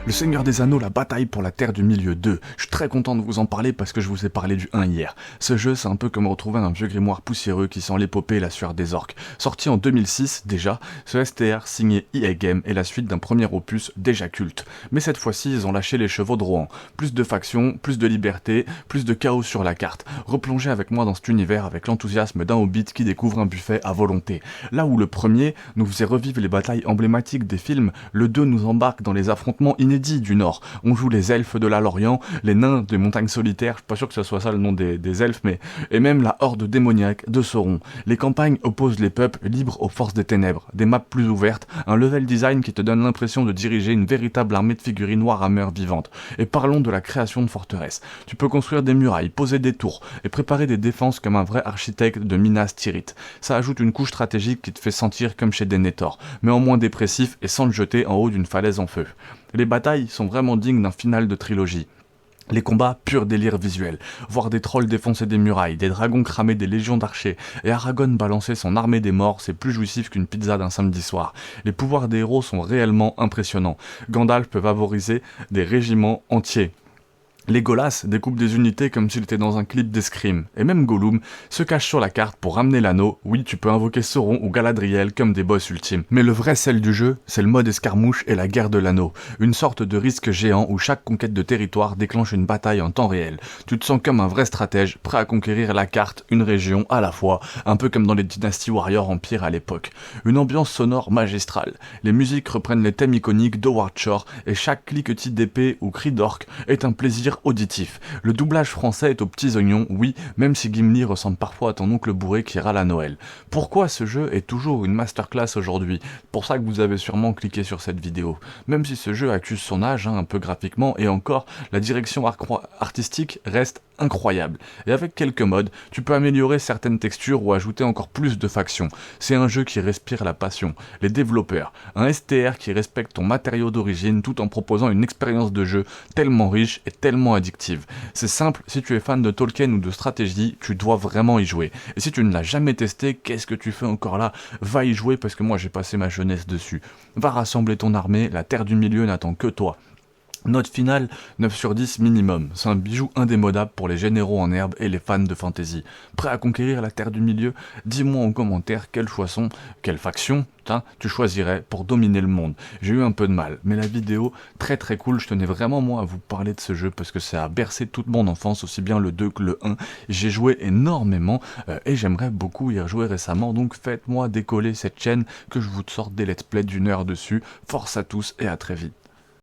Le Seigneur des Anneaux, la bataille pour la Terre du Milieu 2. Je suis très content de vous en parler parce que je vous ai parlé du 1 hier. Ce jeu, c'est un peu comme retrouver un vieux grimoire poussiéreux qui sent l'épopée et la sueur des orques. Sorti en 2006 déjà, ce STR signé EA Games est la suite d'un premier opus déjà culte. Mais cette fois-ci, ils ont lâché les chevaux de Rohan. Plus de factions, plus de liberté, plus de chaos sur la carte. Replongez avec moi dans cet univers avec l'enthousiasme d'un hobbit qui découvre un buffet à volonté. Là où le premier nous faisait revivre les batailles emblématiques des films, le 2 nous embarque dans les affrontements inédits du Nord. On joue les elfes de la Lorient, les nains des montagnes solitaires, je suis pas sûr que ce soit ça le nom des elfes, et même la horde démoniaque de Sauron. Les campagnes opposent les peuples libres aux forces des ténèbres, des maps plus ouvertes, un level design qui te donne l'impression de diriger une véritable armée de figurines Warhammer vivantes. Et parlons de la création de forteresses. Tu peux construire des murailles, poser des tours, et préparer des défenses comme un vrai architecte de Minas Tirith. Ça ajoute une couche stratégique qui te fait sentir comme chez Denethor, mais en moins dépressif et sans te jeter en haut d'une falaise en feu. Les batailles sont vraiment dignes d'un final de trilogie. Les combats, pur délire visuel. Voir des trolls défoncer des murailles, des dragons cramer des légions d'archers, et Aragorn balancer son armée des morts, c'est plus jouissif qu'une pizza d'un samedi soir. Les pouvoirs des héros sont réellement impressionnants. Gandalf peut favoriser des régiments entiers. Legolas découpe des unités comme s'il était dans un clip d'escrime, et même Gollum se cache sur la carte pour ramener l'anneau. Oui, tu peux invoquer Sauron ou Galadriel comme des boss ultimes. Mais le vrai sel du jeu, c'est le mode escarmouche et la guerre de l'anneau. Une sorte de risque géant où chaque conquête de territoire déclenche une bataille en temps réel. Tu te sens comme un vrai stratège, prêt à conquérir la carte, une région à la fois, un peu comme dans les Dynasty Warrior Empire à l'époque. Une ambiance sonore magistrale. Les musiques reprennent les thèmes iconiques d'Howard Shore, et chaque cliquetis d'épée ou cri d'orque est un plaisir auditif. Le doublage français est aux petits oignons, oui, même si Gimli ressemble parfois à ton oncle bourré qui râle à Noël. Pourquoi ce jeu est toujours une masterclass aujourd'hui? Pour ça que vous avez sûrement cliqué sur cette vidéo. Même si ce jeu accuse son âge, un peu graphiquement, et encore, la direction artistique reste incroyable. Et avec quelques modes, tu peux améliorer certaines textures ou ajouter encore plus de factions. C'est un jeu qui respire la passion. Les développeurs, un STR qui respecte ton matériau d'origine tout en proposant une expérience de jeu tellement riche et tellement addictive. C'est simple, si tu es fan de Tolkien ou de stratégie, tu dois vraiment y jouer. Et si tu ne l'as jamais testé, qu'est-ce que tu fais encore là? Va y jouer parce que moi j'ai passé ma jeunesse dessus. Va rassembler ton armée, la Terre du Milieu n'attend que toi. Note finale, 9 sur 10 minimum. C'est un bijou indémodable pour les généraux en herbe et les fans de fantasy. Prêt à conquérir la Terre du Milieu? Dis-moi en commentaire quelle faction tu choisirais pour dominer le monde. J'ai eu un peu de mal, mais la vidéo, très très cool, je tenais vraiment moi à vous parler de ce jeu parce que ça a bercé toute mon enfance, aussi bien le 2 que le 1. J'ai joué énormément et j'aimerais beaucoup y rejouer récemment, donc faites-moi décoller cette chaîne, que je vous sorte des let's play d'1 heure dessus. Force à tous et à très vite.